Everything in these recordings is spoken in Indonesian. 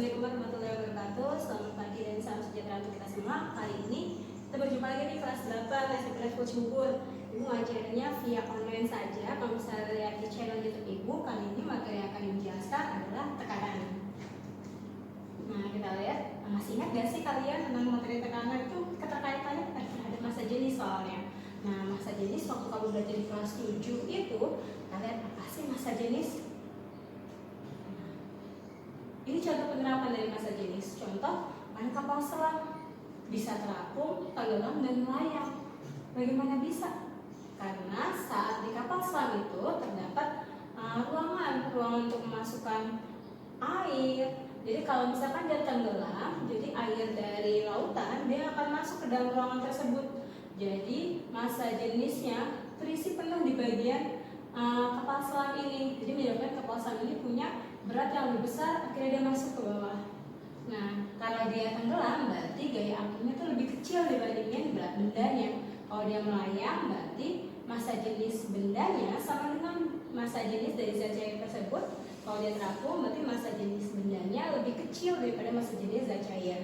Assalamualaikum warahmatullahi wabarakatuh. Selamat pagi dan salam sejahtera untuk kita semua. Kali ini kita berjumpa lagi di kelas 8 SMP Coach Hukur. Ibu ngajarnya via online saja. Kalau bisa lihat di channel YouTube Ibu, kali ini materi yang akan dijelaskan adalah tekanan. Nah, kita lihat, masih ingat gak sih kalian tentang materi tekanan itu keterkaitannya terhadap massa jenis soalnya. Nah, massa jenis waktu kamu belajar di kelas 7 itu, kalian apa sih massa jenis? Ini contoh penerapan dari massa jenis. Contoh, ada kapal selam bisa terapung, tenggelam, dan melayang. Bagaimana bisa? Karena saat di kapal selam itu terdapat ruangan untuk memasukkan air. Jadi kalau misalkan dia tenggelam, jadi air dari lautan dia akan masuk ke dalam ruangan tersebut. Jadi massa jenisnya terisi penuh di bagian kapal selam ini. Jadi menyebabkan kapal selam ini punya berat yang lebih besar, akhirnya dia masuk ke bawah. Nah, karena dia tenggelam, berarti gaya angkutnya itu lebih kecil dibandingin berat bendanya. Kalau dia melayang, berarti massa jenis bendanya sama dengan massa jenis dari zat cair tersebut. Kalau dia terapung, berarti massa jenis bendanya lebih kecil daripada massa jenis zat cair.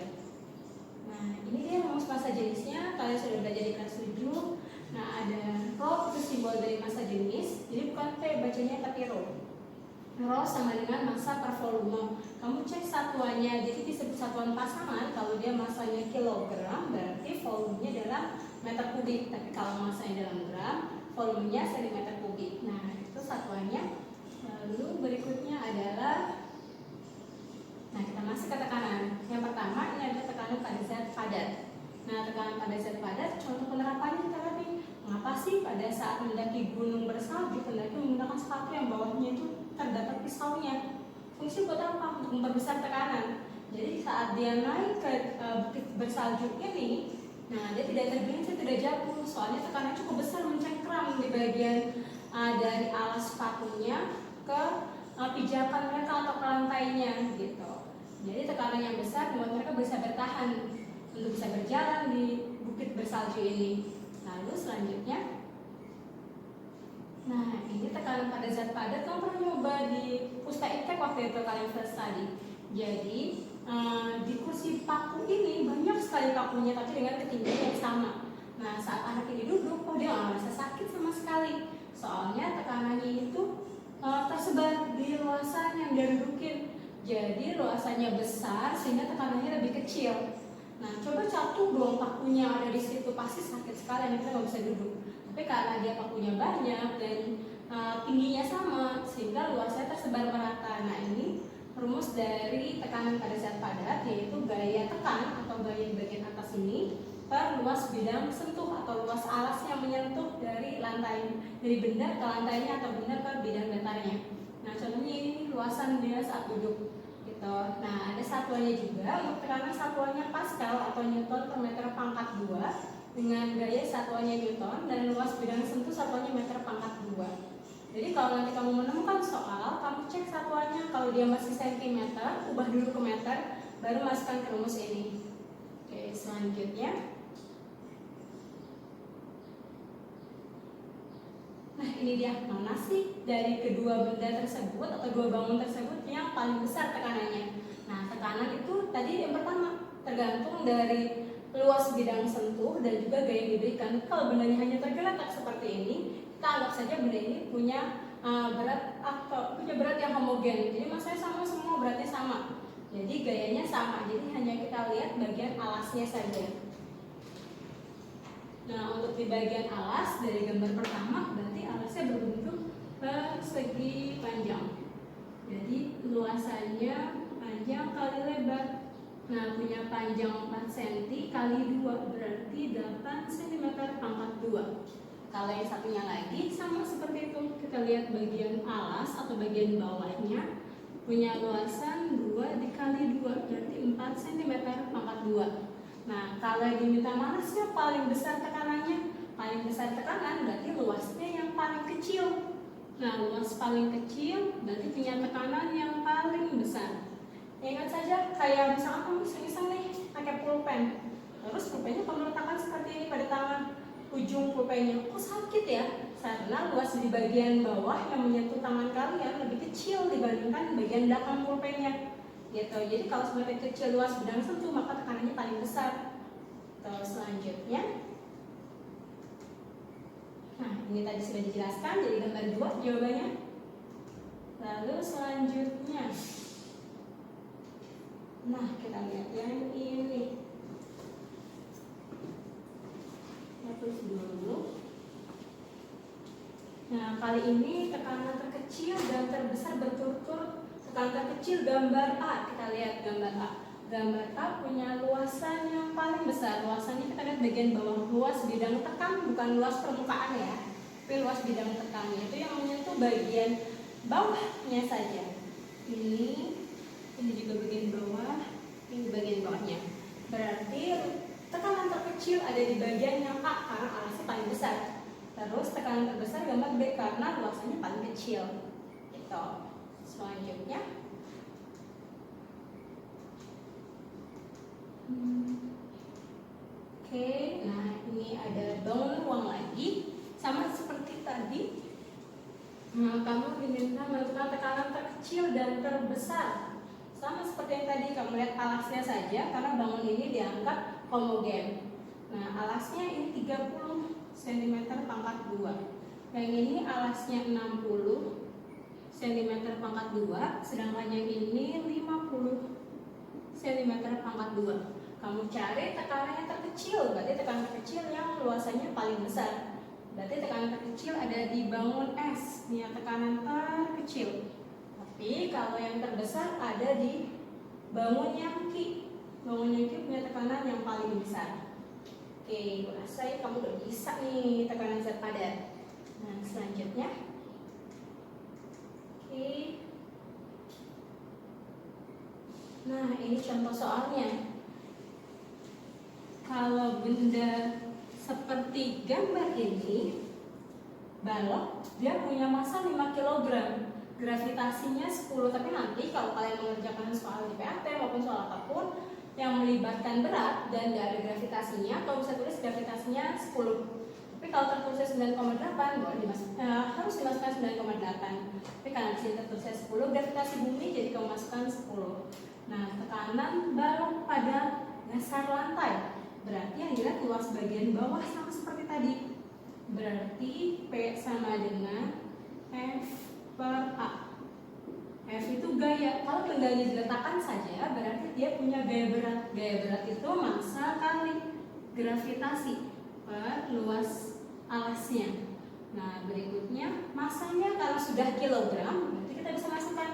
Nah, ini dia rumus massa jenisnya. Kalian sudah belajar di kelas 7. Nah, ada rho itu simbol dari massa jenis. Jadi bukan P bacanya tapi rho. Rho sama dengan massa per volume. Kamu cek satuannya, jadi disebut satuan pasangan. Kalau dia massanya kilogram, berarti volumenya dalam meter kubik. Tapi kalau massanya dalam gram, volumenya sentimeter kubik. Nah, itu satuannya. Lalu berikutnya adalah, nah kita masuk ke tekanan. Yang pertama ini adalah tekanan pada zat padat. Nah, tekanan pada zat padat, contoh penerapannya kita lihat nih. Mengapa sih pada saat mendaki gunung bersalju, pendaki menggunakan sepatu yang bawahnya itu terdapat pisaunya? Fungsi buat apa? Untuk memperbesar tekanan. Jadi saat dia naik ke bukit bersalju ini, nah dia tidak tergelincir, tidak jatuh. Soalnya tekanan cukup besar mencengkram di bagian dari alas sepatunya ke pijakan mereka atau ke lantainya gitu. Jadi tekanan yang besar membuat mereka bisa bertahan untuk bisa berjalan di bukit bersalju ini. Lalu selanjutnya, nah ini tekanan pada zat padat. Kamu pernah nyoba di Pusta Iptek waktu itu kalian tadi. Jadi di kursi paku ini banyak sekali pakunya tapi dengan ketinggian yang sama. Nah saat anak ini duduk, dia nggak merasa sakit sama sekali. Soalnya tekanannya itu tersebar di luasan yang dia dudukin. Jadi luasannya besar sehingga tekanannya lebih kecil. Nah, coba satu dua pakunya ada di situ pasti sakit sekali, dan kita nggak bisa duduk. Tapi karena dia pakunya banyak dan tingginya sama, sehingga luasnya tersebar merata. Nah, ini rumus dari tekanan pada zat padat, yaitu gaya tekan atau gaya di bagian atas ini per luas bidang sentuh atau luas alas yang menyentuh dari lantai, dari benda ke lantainya atau benda ke bidang datarnya. Nah, contohnya ini luasan dia saat duduk. Nah, ada satuannya juga. Untuk tekanan satuannya Pascal atau Newton per meter pangkat 2 dengan gaya satuannya Newton, dan luas bidang sentuh satuannya meter pangkat 2. Jadi kalau nanti kamu menemukan soal, kamu cek satuannya. Kalau dia masih sentimeter, ubah dulu ke meter, baru masukkan ke rumus ini. Oke, selanjutnya. Nah, ini dia, mana sih dari kedua benda tersebut atau dua bangun tersebut yang paling besar tekanannya? Nah, tekanan itu tadi yang pertama tergantung dari luas bidang sentuh dan juga gaya yang diberikan. Kalau bendanya hanya tergeletak seperti ini, kita anggap saja benda ini punya berat atau punya berat yang homogen. Jadi maksudnya sama, semua beratnya sama. Jadi gayanya sama. Jadi hanya kita lihat bagian alasnya saja. Nah, untuk di bagian alas dari gambar pertama, berarti alasnya berbentuk persegi panjang. Jadi luasannya panjang kali lebar. Nah, punya panjang 4 cm kali 2, berarti 8 cm pangkat 2. Kalau yang satunya lagi sama seperti itu. Kita lihat bagian alas atau bagian bawahnya punya luasan 2 dikali 2, berarti 4 cm pangkat 2. Nah, kalau diminta mana sih yang paling besar tekanannya? Paling besar tekanan berarti luasnya yang paling kecil. Nah, luas paling kecil berarti punya tekanan yang paling besar. Ingat saja, kayak misalkan kamu iseng-iseng nih pakai pulpen. Terus pulpennya kamu letakkan seperti ini pada tangan. Ujung pulpennya, kok sakit ya? Karena luas di bagian bawah yang menyentuh tangan kalian lebih kecil dibandingkan bagian belakang pulpennya. gitu. Jadi kalau semakin kecil luas bidang sentuh maka tekanannya paling besar. Terus selanjutnya, nah ini tadi sudah dijelaskan, jadi gambar 2 jawabannya. Lalu selanjutnya, nah kita lihat yang ini. Hapus dulu. Nah kali ini tekanan terkecil dan terbesar berturut-turut. Tekanan terkecil gambar A, kita lihat gambar A. Gambar A punya luasan yang paling besar. Luasannya kita lihat bagian bawah, luas bidang tekan, bukan luas permukaan ya, tapi luas bidang tekannya itu yang menyentuh bagian bawahnya saja. Ini juga bagian bawah, ini bagian bawahnya. Berarti tekanan terkecil ada di bagian yang A karena alasnya paling besar. Terus tekanan terbesar gambar B karena luasannya paling kecil. Gitu. Selanjutnya, oke, nah ini ada bangunan ruang lagi, sama seperti tadi. Nah, kamu diminta menentukan tekanan terkecil dan terbesar. Sama seperti yang tadi, kamu lihat alasnya saja karena bangunan ini dianggap homogen. Nah, alasnya ini 30 cm pangkat 2. Yang ini alasnya 60 cm pangkat 2, sedangkan yang ini 50 cm pangkat 2. Kamu cari tekanan yang terkecil, berarti tekanan terkecil yang luasannya paling besar. Berarti tekanan terkecil ada di bangun S, ini yang tekanan terkecil. Tapi kalau yang terbesar ada di bangun yang Q. Bangun yang Q punya tekanan yang paling besar. Oke, gue rasa ya kamu udah bisa nih tekanan zat padat. Nah, selanjutnya. Oke. Nah, ini contoh soalnya. Kalau benda seperti gambar ini, balok, dia punya massa 5 kg, gravitasinya 10. Tapi nanti kalau kalian mengerjakan soal di PAT maupun soal apapun yang melibatkan berat dan gak ada gravitasinya, kalau bisa tulis gravitasinya 10. Tapi kalau tertulisnya 9,8, harus dimasukkan 9,8. Tapi karena di sini tertulisnya 10, gravitasi bumi jadi kamu masukkan 10. Nah, tekanan balok pada dasar lantai, berarti yang dilihat luas bagian bawah sama seperti tadi. Berarti P sama dengan F per A. F itu gaya. Kalau bendanya diletakkan saja, berarti dia punya gaya berat. Gaya berat itu massa kali gravitasi per luas alasnya. Nah, berikutnya massanya kalau sudah kilogram, berarti kita bisa masukkan.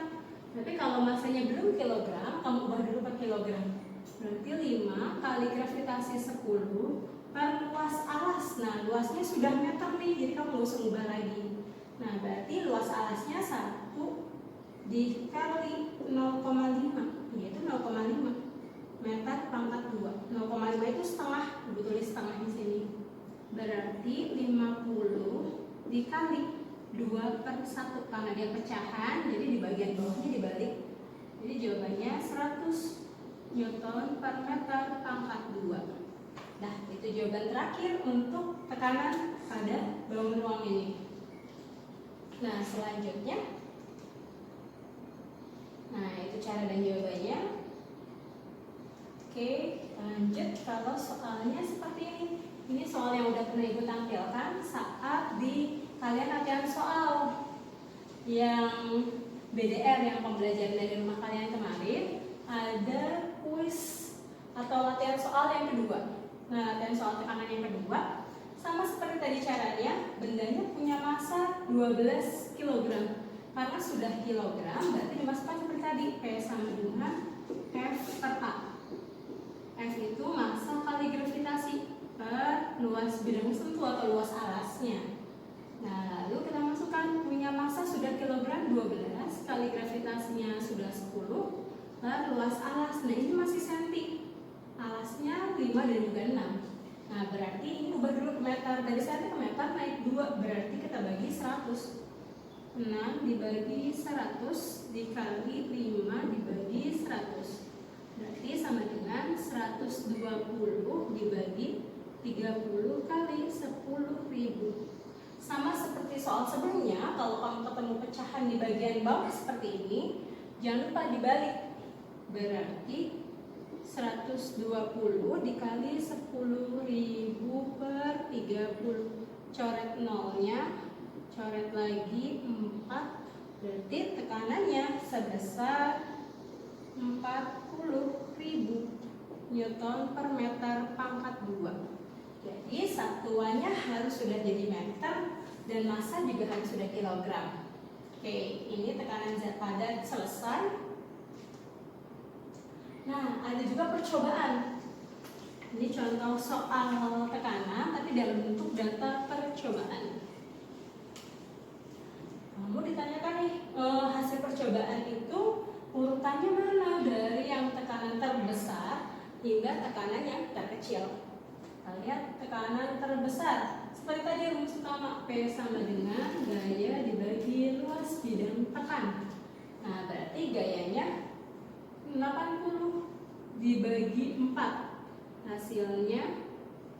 Tapi kalau massanya belum kilogram, kamu ubah dulu per kilogram. Berarti 5 kali gravitasi 10 per luas alas. Nah, luasnya sudah meter nih, jadi kamu nggak usah ubah lagi. Nah, berarti luas alasnya 1 dikali 0,5, yaitu 0,5 meter pangkat 2. 0,5 itu setengah, ibu tulis setengah di sini. Berarti 50 dikali 2/1 karena dia pecahan, jadi di bagian bawahnya dibalik. Jadi jawabannya 100 Newton per meter pangkat 2. Nah, itu jawaban terakhir untuk tekanan pada bangun ruang ini. Nah, selanjutnya, nah itu cara dan jawabannya. Oke, lanjut. Kalau soalnya seperti ini. Ini soal yang udah pernah ibu tampilkan saat di kalian latihan soal yang BDR, yang pembelajaran dari rumah kalian kemarin. Ada kuis atau latihan soal yang kedua. Nah, latihan soal tekanan yang kedua sama seperti tadi caranya, bendanya punya massa 12 kg. Karena sudah kilogram, berarti dimasukkan seperti tadi, P sama dengan F per A. F itu massa kali gravitasi per luas bidang sentuh atau luas alasnya. Nah, lalu kita masukkan punya massa sudah kilogram 12 kali gravitasinya sudah 10 per luas alas. Nah, ini masih senti. Alasnya 5 dan juga 6. Nah, berarti ini ubah dulu ke meter. Dari senti ke meter naik 2, berarti kita bagi 100. 6 dibagi 100 dikali 5 dibagi 100. Berarti sama dengan 120 dibagi 30 kali 10.000. Sama seperti soal sebelumnya, kalau kamu ketemu pecahan di bagian bawah seperti ini, jangan lupa dibalik. berarti 120 dikali 10.000 per 30. Coret nolnya, coret lagi 4, berarti tekanannya sebesar 40.000 Newton per meter pangkat 2. Jadi satuannya harus sudah jadi meter dan massa juga harus sudah kilogram. Oke, ini tekanan zat padat selesai. Nah, ada juga percobaan. Ini contoh soal tekanan tapi dalam bentuk data percobaan. Kamu ditanyakan nih, hasil percobaan itu urutannya mana dari yang tekanan terbesar hingga tekanan yang terkecil. Kita lihat tekanan terbesar. Seperti tadi rumus utama, P sama dengan gaya dibagi luas bidang tekan. Nah, berarti gayanya 80 dibagi 4. Hasilnya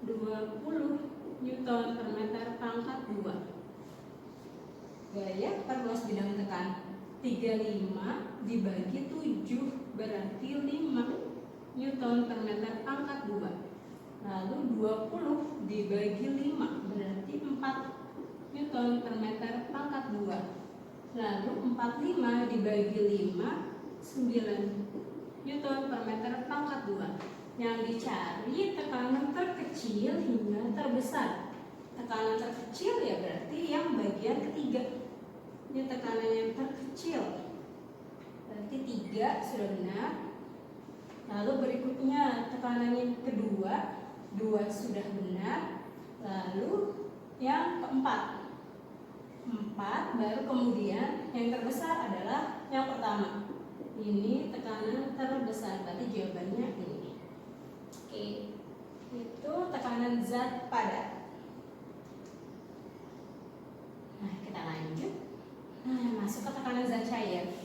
20 Newton per meter pangkat 2. Gaya per luas bidang tekan 35 dibagi 7 berarti 5 Newton per meter pangkat 2. Lalu 20 dibagi 5 berarti 4 Newton per meter pangkat 2. Lalu 45 dibagi 5 9 Newton per meter pangkat 2. Yang dicari tekanan terkecil hingga terbesar. Tekanan terkecil ya berarti yang bagian ketiga. Ini tekanan yang terkecil. Berarti 3 sudah benar. Lalu berikutnya tekanan yang kedua, 2 sudah benar. Lalu yang keempat, 4, baru kemudian yang terbesar adalah yang pertama. Ini tekanan terbesar, berarti jawabannya ini. Oke, itu tekanan zat padat. Nah, kita lanjut. Nah, masuk ke tekanan zat cair.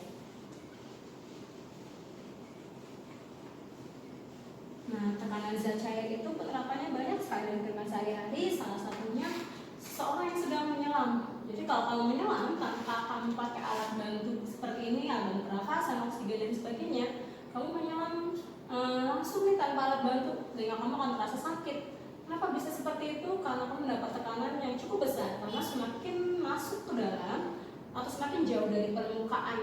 Nah, tekanan zat cair itu penerapannya banyak sekali dalam kehidupan sehari-hari. Salah satunya seseorang yang sedang menyelam. Jadi kalau kamu menyelam tanpa kamu pakai alat bantu seperti ini, alat pernafasan, oksigen dan sebagainya, kamu menyelam langsung nih tanpa alat bantu, sehingga kamu akan terasa sakit. Kenapa bisa seperti itu? Karena kamu mendapat tekanan yang cukup besar. Karena semakin masuk ke dalam atau semakin jauh dari permukaan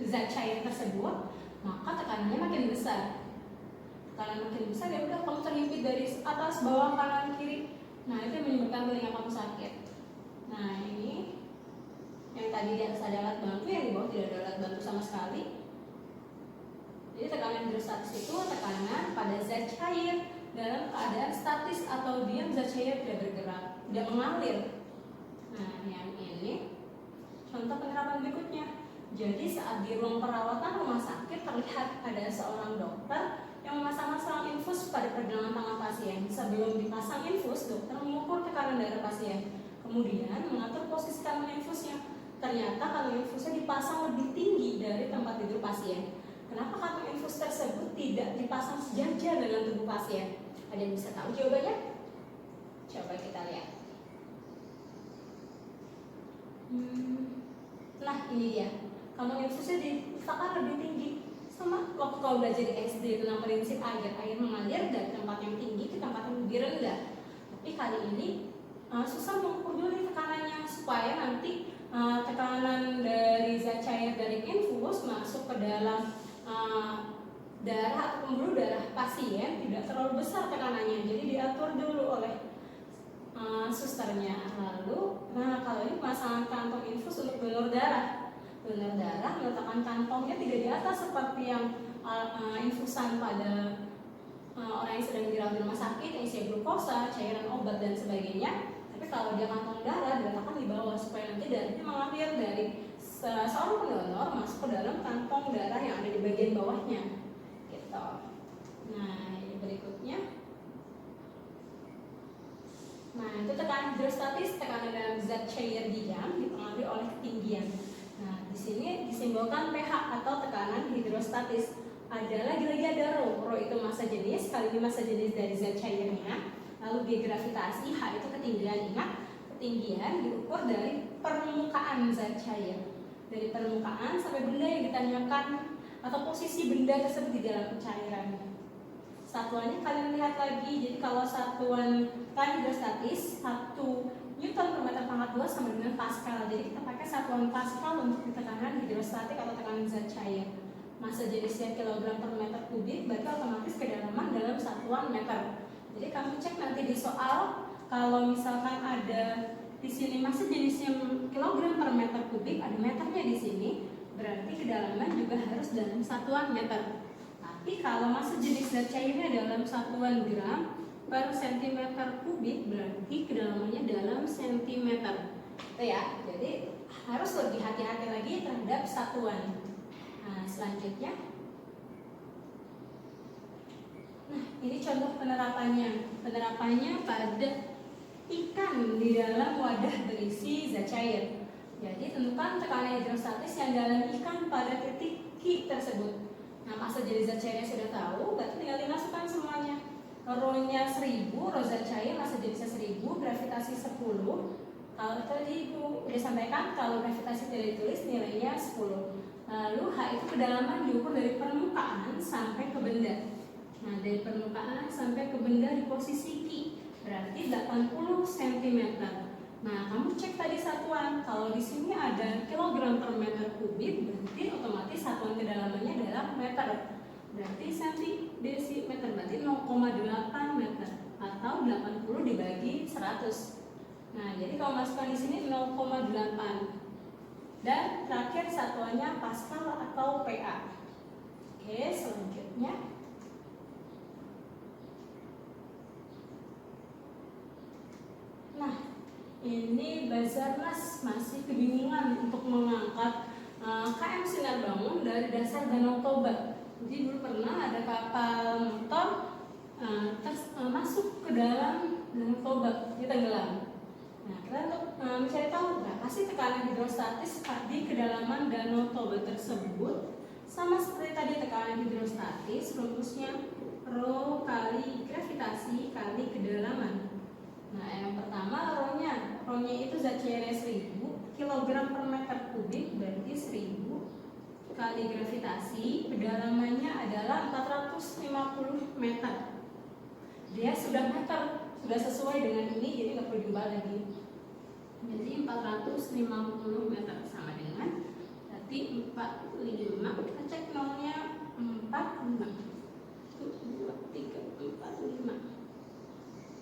zat cair tersebut, maka tekanannya makin besar. Tekanan makin besar, ya udah kamu terhimpit dari atas, bawah, kanan, kiri. Nah, itu yang menyebabkan telinga kamu sakit. Nah, ini yang tadi di atas ada alat bantu, yang di bawah tidak ada alat bantu sama sekali. Jadi tekanan hidrostatis itu tekanan pada zat cair dalam keadaan statis atau diam, zat cair tidak bergerak, tidak mengalir. Nah, yang ini contoh penerapan berikutnya. Jadi saat di ruang perawatan rumah sakit terlihat ada seorang dokter yang memasang selang infus pada pergelangan tangan pasien. Sebelum dipasang infus, dokter mengukur tekanan darah pasien, kemudian mengatur posisi kantong infusnya. Ternyata kantong infusnya dipasang lebih tinggi dari tempat tidur pasien. Kenapa kantong infus tersebut tidak dipasang sejajar dengan tubuh pasien? Ada yang bisa tahu jawabannya? Coba kita lihat. Nah, ini dia. Kantong infusnya diletakkan lebih tinggi. Sama waktu kau belajar di SD tentang prinsip air mengalir dari tempat yang tinggi ke tempat yang lebih rendah. Tapi kali ini susah mengukur dulu nih tekanannya supaya nanti tekanan dari zat cair dari infus masuk ke dalam darah atau pembuluh darah pasien tidak terlalu besar tekanannya. Jadi diatur dulu oleh susternya. Lalu, kalau ini pemasangan kantong infus untuk donor darah. Donor darah meletakkan kantongnya tidak di atas seperti yang infusan pada orang yang sedang dirawat di rumah sakit, yang isi glukosa, cairan obat dan sebagainya. Tapi kalau dia kantong darah diletakkan di bawah supaya nanti darahnya mengalir dari seorang pendonor masuk ke dalam kantong darah yang ada di bagian bawahnya. Gitu. Nah, ini berikutnya. Nah, itu tekanan hidrostatis, tekanan dalam zat cair diam dipengaruhi oleh ketinggian. Nah, di sini disimbolkan pH atau tekanan hidrostatis. Lagi-lagi ada Rho itu massa jenis, kali ini massa jenis dari zat cairnya. Lalu G gravitasi, H itu ketinggian. Ingat, ketinggian diukur dari permukaan zat cair. Dari permukaan sampai benda yang ditanyakan atau posisi benda tersebut di dalam cairannya. Satuannya kalian lihat lagi. Jadi kalau satuan tekanan hidrostatis 1 Newton per meter pangkat 2 sama dengan Pascal. Jadi kita pakai satuan Pascal untuk tekanan hidrostatik atau tekanan zat cair. Massa jenisnya kilogram per meter kubik, berarti otomatis kedalaman dalam satuan meter. Jadi kamu cek nanti di soal, kalau misalkan ada di sini massa jenisnya kilogram per meter kubik, ada meternya di sini, berarti kedalaman juga harus dalam satuan meter. Tapi kalau massa jenis zat cairnya dalam satuan gram per sentimeter kubik, berarti kedalamannya dalam sentimeter. Itu ya. Jadi harus lebih hati-hati lagi terhadap satuan. Nah, selanjutnya. Nah, ini contoh penerapannya. Penerapannya pada ikan di dalam wadah berisi zat cair. Jadi tentukan tekanan hidrostatis yang dalam ikan pada titik Q tersebut. Nah, massa jadi zat cairnya sudah tahu, berarti tinggal dimasukkan semuanya. Rho-nya 1000, rho zat cair, massa jenisnya 1000, gravitasi 10. Kalau tadi Ibu udah sampaikan, kalau gravitasi tidak ditulis nilainya 10. Lalu H itu kedalaman diukur dari permukaan sampai ke benda. Nah, dari permukaan sampai ke benda di posisi Q, berarti 80 cm. Nah, kamu cek tadi satuan. Kalau di sini ada kilogram per meter kubik, berarti otomatis satuan kedalamannya adalah meter. Berarti desimeter, berarti 0,8 meter atau 80 dibagi 100. Nah, jadi kalau masukkan di sini 0,8. Dan terakhir satuannya Pascal atau PA. Oke, selanjutnya. Nah, ini Basarnas masih kebingungan untuk mengangkat KM Sinar Bangun dari dasar Danau Toba. Jadi dulu pernah ada kapal motor masuk ke dalam Danau Toba, dia tenggelam. Nah, kita untuk mencari tahu berapa sih tekanan hidrostatis di kedalaman Danau Toba tersebut. Sama seperti tadi tekanan hidrostatis, rumusnya rho kali gravitasi kali kedalaman. Nah, yang pertama rho-nya itu zat cairnya 1000 kg per meter kubik, berarti 1000 kali gravitasi, kedalamannya adalah 450 meter. Dia sudah meter, sudah sesuai dengan ini, jadi nggak perlu diubah lagi. Jadi 450 meter sama dengan berarti 45. Kita cek nolnya 45. 1, 2, 3, 4, 5.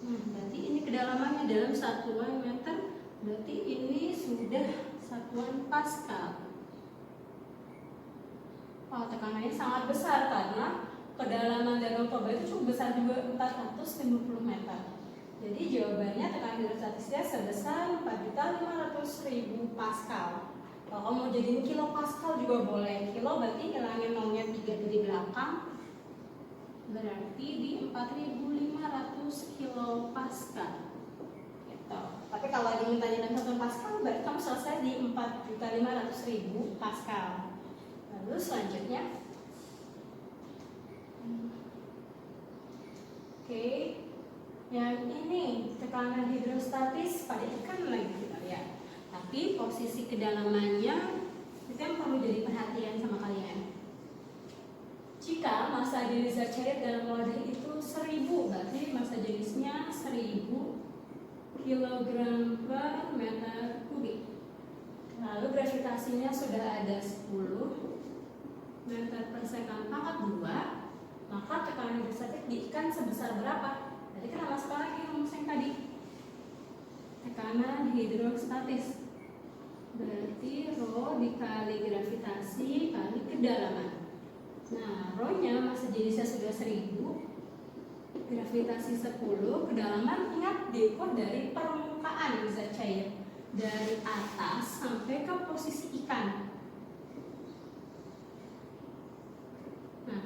Nah, berarti ini kedalamannya dalam satuan meter. Berarti ini sudah satuan Pascal. Oh, tekanannya sangat besar karena kedalaman Danau Toba itu cukup besar juga, 450 meter. Jadi jawabannya tekanan hidrostatisnya sebesar 4.500.000 Pascal. Kalau kamu mau jadiin kilo Pascal juga boleh. Kilo berarti hilangin nolnya 3 di belakang. Berarti di 4.500 kilo Pascal. Gitu. Tapi kalau dimintanya dalam satuan Pascal, berarti kamu selesai di 4.500.000 Pascal. Lalu selanjutnya, oke, yang ini tekanan hidrostatis pada ikan lagi kita lihat. Tapi posisi kedalamannya itu yang perlu jadi perhatian sama kalian. Jika massa jenis zat cair dalam wadah itu 1000, berarti massa jenisnya 1000 kg per meter kubik. Lalu gravitasinya sudah ada 10 meter per second pangkat 2, maka tekanan hidrostatik di ikan sebesar berapa? Jadi kita masukkan lagi rumus yang tadi. Tekanan hidrostatis berarti rho dikali gravitasi kali kedalaman. Nah, rho-nya massa jenisnya sudah 1000, gravitasi 10, kedalaman ingat diukur dari permukaan zat cair, dari atas sampai ke posisi ikan. Nah,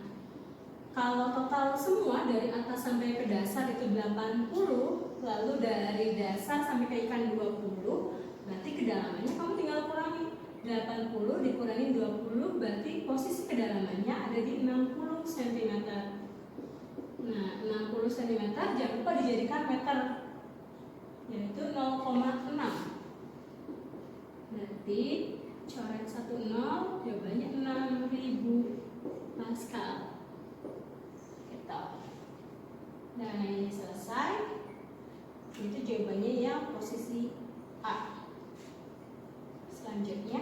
kalau total semua dari atas sampai ke dasar itu 80, lalu dari dasar sampai ke ikan 20, berarti kedalamannya kamu tinggal kurangi. 80 dikurangi 20, berarti posisi kedalamannya ada di 60 cm. Nah, 60 cm jangan lupa dijadikan meter, yaitu 0,6. Berarti coret 1 0, jawabannya 6000 Pascal. Gitu. Nah, ini selesai. Itu jawabannya yang posisi A. Selanjutnya,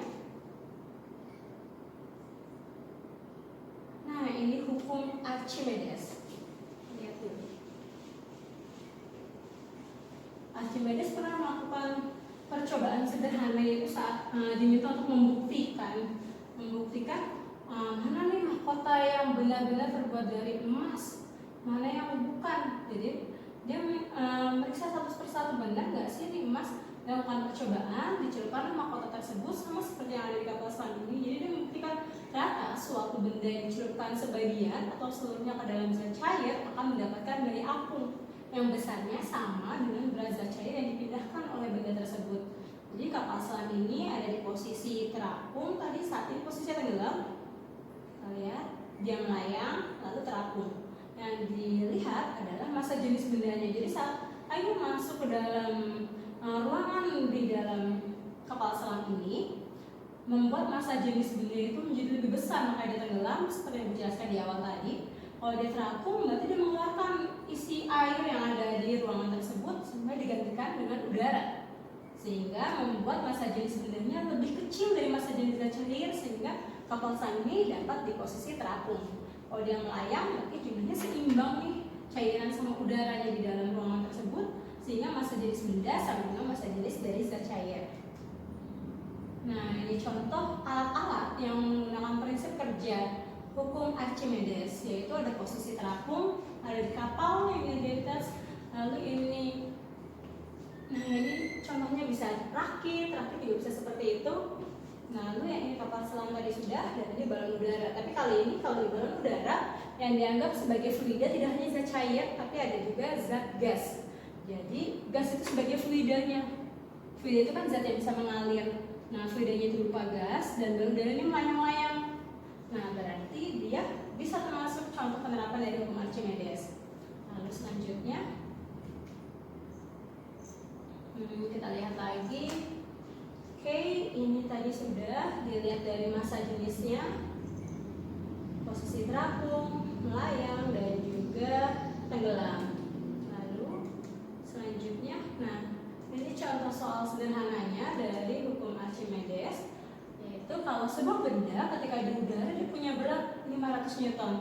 nah ini hukum Archimedes. Lihat dulu. Archimedes pernah melakukan percobaan sederhana, yaitu saat diminta untuk membuktikan mana nih mahkota yang benar-benar terbuat dari emas, mana yang bukan. Jadi dia meriksa satu persatu, benar nggak sih ini emas. Melakukan percobaan, dicelupkan mahkota tersebut sama seperti yang ada di kapal selam ini. Jadi dia membuktikan ternyata suatu benda yang dicelupkan sebagian atau seluruhnya ke dalam zat cair akan mendapatkan dari apung yang besarnya sama dengan berat zat cair yang dipindahkan oleh benda tersebut. Jadi kapal selam ini ada di posisi terapung, tadi saat ini posisi tenggelam. Kita lihat dia melayang lalu terapung. Yang dilihat adalah massa jenis bendanya. Jadi saat air masuk ke dalam ruangan di dalam kapal selam ini, membuat massa jenis benda itu menjadi lebih besar, maka dia tenggelam seperti yang dijelaskan di awal tadi. Kalau dia terapung, berarti dia mengeluarkan isi air yang ada di ruangan tersebut sehingga digantikan dengan udara, sehingga membuat massa jenis bendanya lebih kecil dari massa jenis zat cair, sehingga kapal selam ini dapat di posisi terapung. Kalau dia melayang, berarti jumlahnya seimbang nih cairan sama udaranya di dalam ruangan tersebut, sehingga massa jenis benda sama dengan massa jenis dari zat cair. Nah, ini contoh alat-alat yang menggunakan prinsip kerja hukum Archimedes, yaitu ada posisi terapung, ada di kapal yang di atas, lalu ini. Nah, ini contohnya bisa rakit juga bisa seperti itu. Nah, lalu yang ini kapal selam tadi sudah, dan ini balon udara. Tapi kali ini kalau di balon udara yang dianggap sebagai fluida tidak hanya zat cair, tapi ada juga zat gas. Jadi gas itu sebagai fluidanya. Fluida itu kan zat yang bisa mengalir. Nah, fluidanya itu berupa gas dan balon udara ini melayang-layang. Nah, berarti dia bisa termasuk contoh penerapan dari hukum Archimedes. Lalu selanjutnya kita lihat lagi. Oke, ini tadi sudah dilihat dari massa jenisnya, posisi terapung, melayang, dan juga tenggelam. Lalu selanjutnya, nah ini contoh soal sederhananya dari hukum Archimedes, yaitu kalau sebuah benda ketika di udara dia punya berat 500 Newton,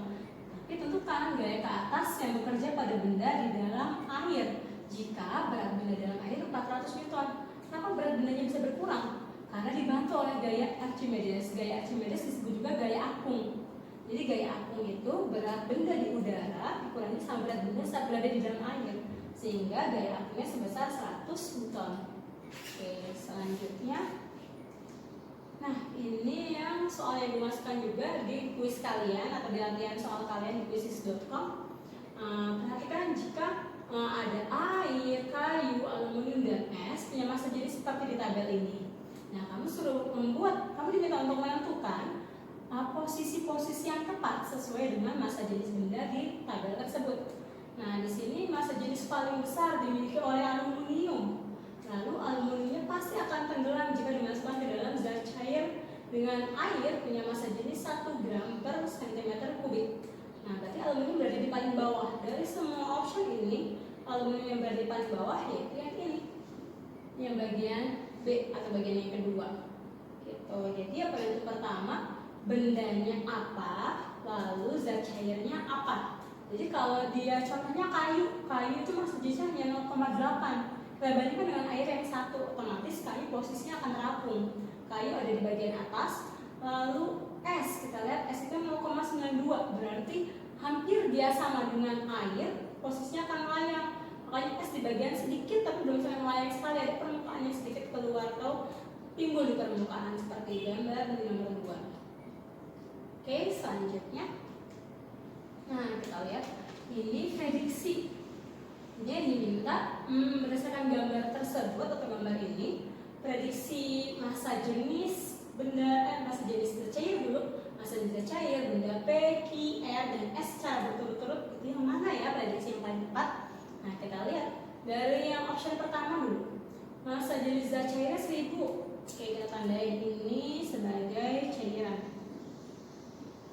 tapi tentukan gaya ke atas yang bekerja pada benda di dalam air jika berat benda dalam air 400 Newton. Kenapa berat bendanya bisa berkurang? Karena dibantu oleh gaya Archimedes. Gaya Archimedes disebut juga gaya apung. Jadi gaya apung itu berat benda di udara dikurangi sama berat benda saat berada di dalam air, sehingga gaya apungnya sebesar 100 Newton. Oke, selanjutnya. Nah, ini yang soal yang dimasukkan juga di kuis kalian atau di latihan soal kalian di quizizz.com. Perhatikan jika ada air, kayu, aluminium, dan es punya massa jenis seperti di tabel ini. Nah, kamu diminta untuk menentukan posisi-posisi yang tepat sesuai dengan massa jenis benda di tabel tersebut. Nah, di sini massa jenis paling besar dimiliki oleh aluminium. Lalu aluminiumnya pasti akan tenggelam jika dimasukkan ke dalam zat cair dengan air punya massa jenis 1 gram per cm kubik. Nah, berarti aluminium berada di paling bawah. Dari semua option ini, aluminium yang berada di paling bawah yaitu yang ini, yang bagian B atau bagian yang kedua. Gitu. Jadi apa yang pertama, bendanya apa, lalu zat cairnya apa. Jadi kalau dia contohnya kayu itu massa jenisnya hanya 0,8. Kita bandingkan dengan air yang 1, otomatis kayu posisinya akan terapung. Kayu ada di bagian atas, lalu es, kita lihat es itu 0,92, berarti hampir dia sama dengan air, posisinya akan melayang. Makanya es di bagian sedikit tapi belum sampai melayang sekali, ada permukaannya sedikit keluar atau timbul di permukaan seperti gambar di nomor 2. Oke, selanjutnya. Nah, kita lihat ini prediksi. Jadi diminta berdasarkan gambar tersebut atau gambar ini, prediksi massa jenis benda, massa jenis cair dulu, massa jenis cair, benda P, Q, R, dan S secara berturut-turut. Itu yang mana ya prediksi yang paling tepat? Nah, kita lihat dari yang option pertama dulu. Massa jenis zat cairnya 1000. Oke, kita tandain ini sebagai cairan.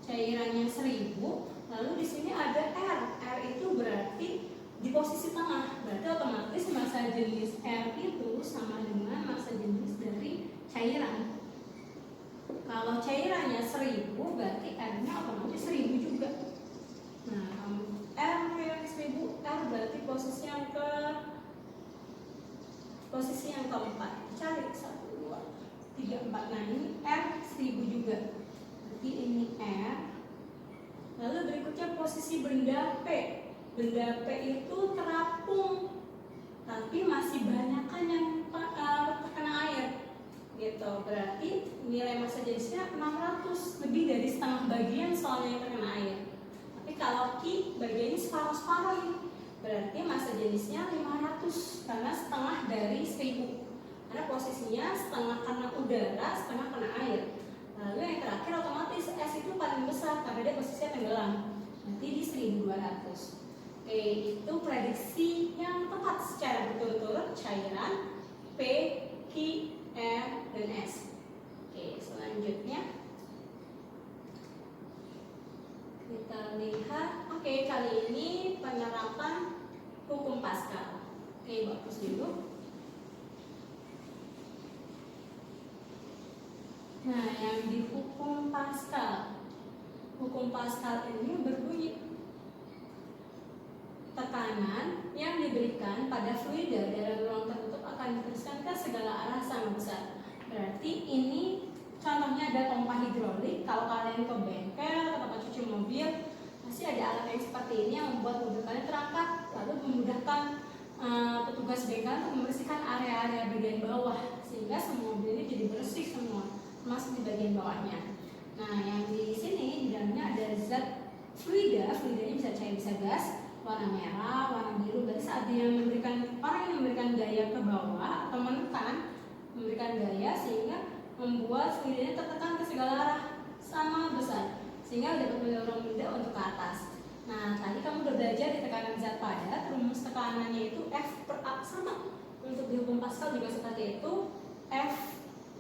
cairannya 1000, lalu di sini ada R. R itu berarti di posisi tengah, berarti otomatis massa jenis R itu sama dengan massa jenis dari cairan. Kalau cairannya 1000, berarti R-nya otomatis 1000 juga. Nah, R yang 1000, R berarti posisi yang keempat. Cari 1, 2, 3, 4. Nah, ini R 1000 juga. Berarti ini R. Lalu berikutnya posisi benda P. Benda P itu terapung, tapi masih banyakan yang terkena air. Gitu. Berarti nilai massa jenisnya 600, lebih dari setengah bagian soalnya yang terkena air. Tapi kalau Q bagiannya separuh-separuh ini, berarti massa jenisnya 500 karena setengah dari 1000. Karena posisinya setengah karena udara, setengah kena air. Lalu yang terakhir otomatis S itu paling besar karena dia posisinya tenggelam. Nanti di 1200. Oke, itu prediksi yang tepat secara berturut-turut cairan P, Q, R, dan S. Oke, selanjutnya kita lihat. Oke, kali ini penerapan hukum Pascal. Oke, bagus dulu. Nah, yang di hukum Pascal. Hukum Pascal ini berbunyi tekanan yang diberikan pada fluida dalam ruang tertutup akan diteruskan ke segala arah sama besar. Berarti ini contohnya ada pompa hidrolik. Kalau kalian ke bengkel, ke tempat cuci mobil, pasti ada alat yang seperti ini yang membuat mobil kalian terangkat, lalu memudahkan petugas bengkel untuk membersihkan area-area bagian bawah sehingga semua mobil ini jadi bersih semua, termasuk di bagian bawahnya. Nah, yang di sini di dalamnya ada zat fluida, fluidanya bisa cair bisa gas, warna merah, warna biru. Berarti saat dia memberikan, orang yang memberikan gaya ke bawah atau menekan, memberikan gaya sehingga membuat fluidanya tertekan ke segala arah sama besar sehingga dapat mendorong benda untuk ke atas. Nah, tadi kamu udah belajar di tekanan zat padat, rumus tekanannya itu F per A sama. Untuk di hukum Pascal juga seperti itu, F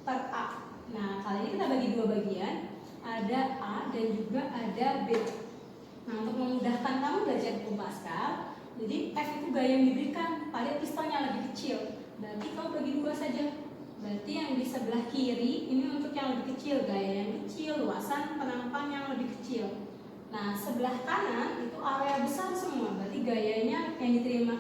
per A. Nah, kali ini kita bagi dua bagian, ada A dan juga ada B. Nah, untuk memudahkan kamu belajar hukum Pascal, jadi F itu gaya yang diberikan, pada pistonnya lebih kecil. Berarti kamu bagi dua saja. Berarti yang di sebelah kiri ini untuk yang lebih kecil, gaya yang kecil, luasan penampakan yang lebih kecil. Nah, sebelah kanan itu area besar semua, berarti gayanya yang diterima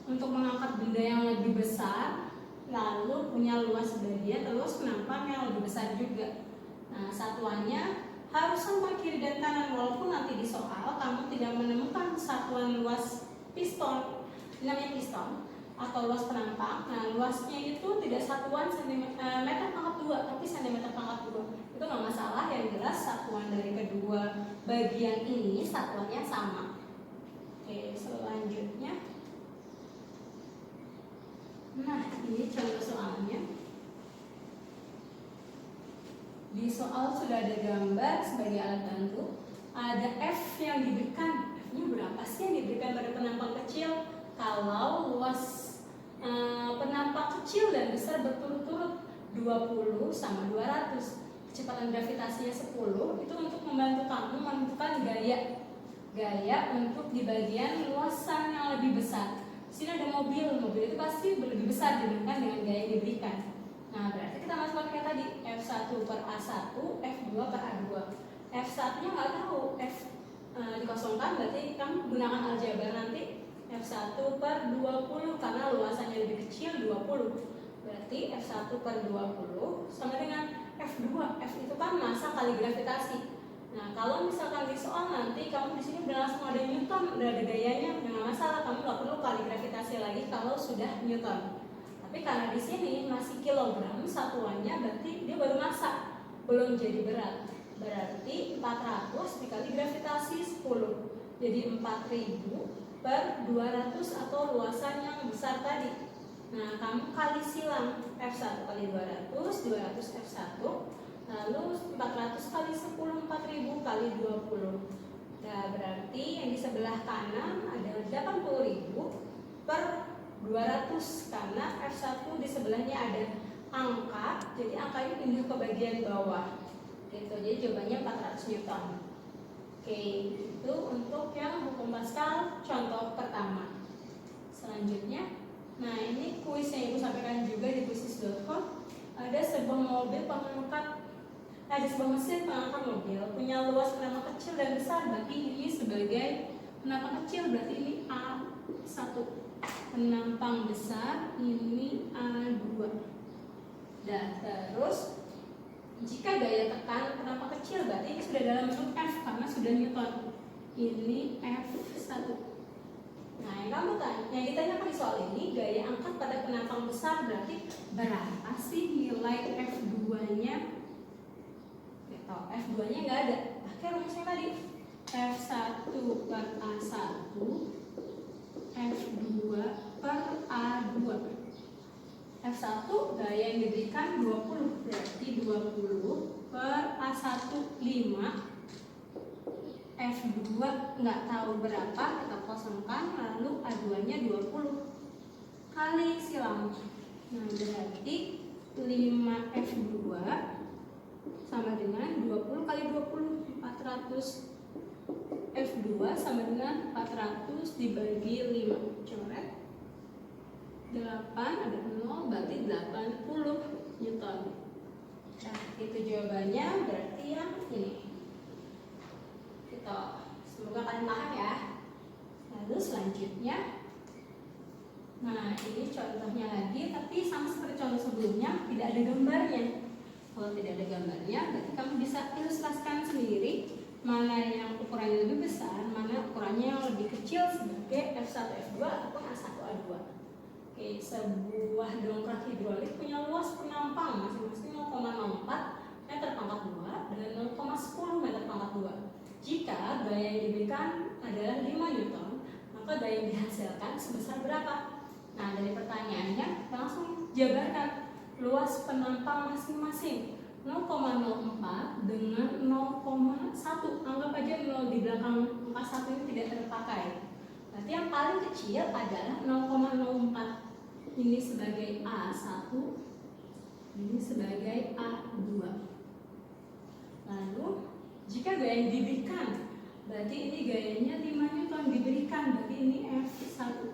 untuk mengangkat benda yang lebih besar, lalu punya luas bagian, terus penampakan yang lebih besar juga. Nah, satuannya harus sama kiri dan kanan, walaupun nanti di soal kamu tidak menemukan satuan luas piston, namanya piston atau luas penampak. Nah, luasnya itu tidak satuan meter pangkat 2, tapi cm pangkat 2. Itu nggak masalah, yang jelas satuan dari kedua bagian ini satuannya sama. Oke, selanjutnya. Nah, ini contoh soalnya. Di soal sudah ada gambar sebagai alat bantu. Ada F yang diberikan. F-nya berapa sih yang diberikan pada penampang kecil? Kalau luas penampak kecil dan besar berturut-turut 20 sama 200, kecepatan gravitasinya 10, itu untuk membantu kamu menentukan gaya untuk di bagian luasan yang lebih besar. Di sini ada mobil itu pasti lebih besar dibandingkan dengan gaya yang diberikan. Nah, berarti kita masukkan kayak tadi, F1 per A1, F2 per A2. F1 nya nggak tahu, F dikosongkan, berarti kamu gunakan aljabar nanti. F1 per 20 karena luasannya lebih kecil 20. Berarti F1 per 20 sama dengan F2. F itu kan massa kali gravitasi. Nah, kalau misalkan di soal nanti kamu di sini udah langsung ada Newton, udah ada gayanya, dengan masalah, kamu nggak perlu kali gravitasi lagi kalau sudah Newton. Tapi karena di sini masih kilogram satuannya, berarti dia baru massa, belum jadi berat. Berarti 400 dikali gravitasi 10. Jadi 4000 per 200 atau luasan yang besar tadi. Nah, kamu kali silang F1 kali 200, 200 F1, lalu 400 kali 10, 4000 kali 20. Nah, berarti yang di sebelah kanan adalah 80.000 per 200 karena F1 di sebelahnya ada angka, jadi angkanya pindah ke bagian bawah. Gitu, jadi jawabannya 400 Newton. Oke, itu untuk yang hukum Pascal contoh pertama. Selanjutnya, nah ini kuis yang Ibu sampaikan juga di kuisis.com. Ada sebuah mobil pengangkat, ada sebuah mesin pengangkat mobil punya luas penampang kecil dan besar. Berarti ini sebagai penampang kecil, berarti ini A1. Penampang besar ini A2. Dan terus jika daya tekan penampang kecil, berarti ini sudah dalam bentuk F karena sudah Newton. Ini F1. Nah, yang ditanyakan di soal ini, gaya angkat pada penampang besar berarti berapa sih nilai F2-nya? Gitu, F2-nya nggak ada. Pakai rumusnya tadi. F1 per A1, F2 per A2. F1 gaya yang diberikan 20, berarti 20 per A1 5. F2 nggak tahu berapa, kita kosongkan, lalu A2 nya 20 kali silang. Nah, berarti 5F2 sama dengan 20 kali 20, 400. F2 sama dengan 400 dibagi 5, coret 8, ada 0, berarti 80 Newton. Nah, itu jawabannya, berarti yang ini. Gitu. Semoga kalian paham ya. Lalu selanjutnya, nah ini contohnya lagi, tapi sama seperti contoh sebelumnya, tidak ada gambarnya. Kalau tidak ada gambarnya, berarti kamu bisa ilustrasikan sendiri mana yang ukurannya lebih besar, mana ukurannya yang lebih kecil sebagai F1, F2 ataupun A1, A2. Oke, sebuah dongkrak hidrolik punya luas penampang masing-masing 0,04 meter pangkat 2 dan 0,10 meter pangkat 2. Jika daya yang diberikan adalah 5 Newton, maka daya yang dihasilkan sebesar berapa? Nah, dari pertanyaannya langsung jabarkan luas penampang masing-masing 0,04 dengan 0,1. Anggap aja 0 di belakang angka 1 ini tidak terpakai. Berarti yang paling kecil adalah 0,04. Ini sebagai A1, ini sebagai A2. Lalu jika gaya yang diberikan, berarti ini gayanya 5 Newton diberikan, berarti ini F1.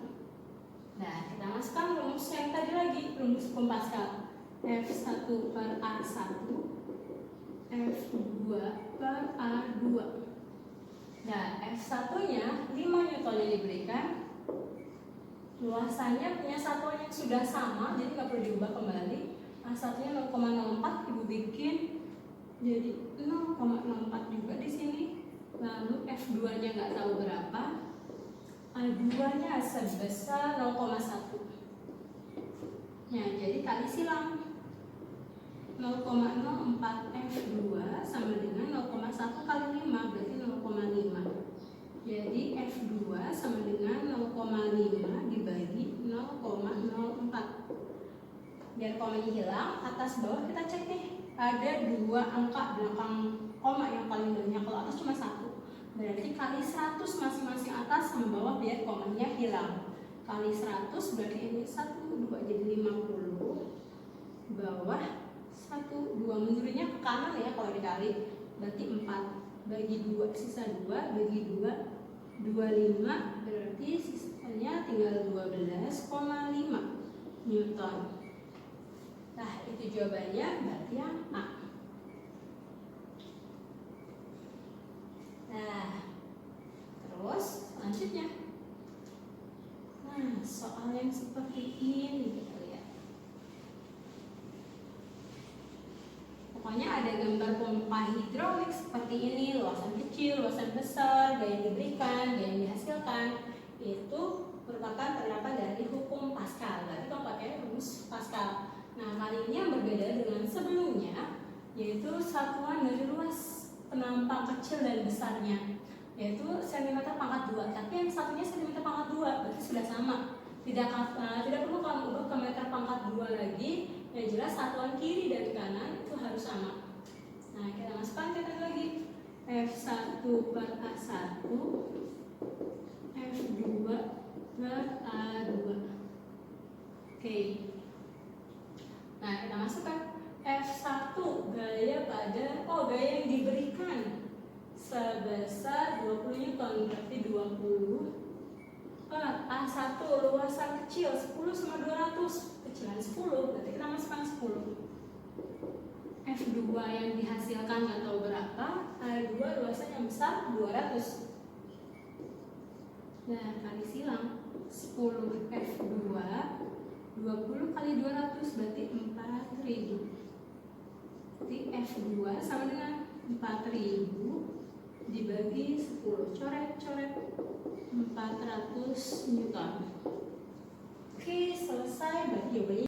Nah, kita masukkan rumus yang tadi lagi, rumus hukum Pascal. F1 per A1, F2 per A2. Nah, F1-nya 5 Newton yang diberikan. Luasannya punya satuan yang sudah sama, jadi nggak perlu diubah kembali. A1-nya 0,04, Ibu bikin jadi 0,04 juga di sini. Lalu F2-nya nggak tahu berapa. A2-nya sebesar 0,1. Nah, jadi kali silang 0,04 F2 sama dengan 0,1 kali 5, berarti 0,5. Jadi F2 sama dengan 0,5 dibagi 0,04. Biar komanya hilang, atas bawah kita cek nih. Ada 2 angka belakang koma yang paling banyak, kalau atas cuma 1. Berarti kali 100 masing-masing atas sama bawah biar komanya hilang. Kali 100 berarti ini 1, 2 jadi 50. Bawah 1, 2, mundurnya ke kanan ya kalau dikali. Berarti 4 bagi 2, sisa 2 bagi 2, 25, berarti sisanya tinggal 12,5 Newton. Nah, itu jawabannya, berarti yang A. Nah, terus selanjutnya, nah soal yang seperti ini kita lihat. Pokoknya ada gambar pompa hidrolik seperti ini, luasan kecil, luasan besar, gaya yang diberikan, gaya yang dihasilkan. Itu merupakan penerapan dari hukum Pascal. Berarti kalau pakai rumus Pascal. Nah, kali ini yang berbeda dengan sebelumnya, yaitu satuan dari luas penampang kecil dan besarnya, yaitu cm pangkat 2. Tapi yang satunya cm pangkat 2, berarti sudah sama. Tidak perlu kamu ubah ke meter pangkat 2 lagi. Yang jelas satuan kiri dan kanan itu harus sama. Nah, kita masukkan kita lagi. F1 per A1, F2 per A2. Oke. Nah, kita masukkan F1 gaya pada, gaya Newton, berarti 20. A1 luasan kecil 10 sama 200, kecilan 10, berarti kita masukkan 10. F2 yang dihasilkan nggak tahu berapa, A2 luasan yang besar 200. Nah, kali silang 10 F2 20 kali 200 berarti 4000. Jadi F2 sama dengan 4000 dibagi 10, coret-coret 400 Newton. Oke, selesai. Berarti jawabannya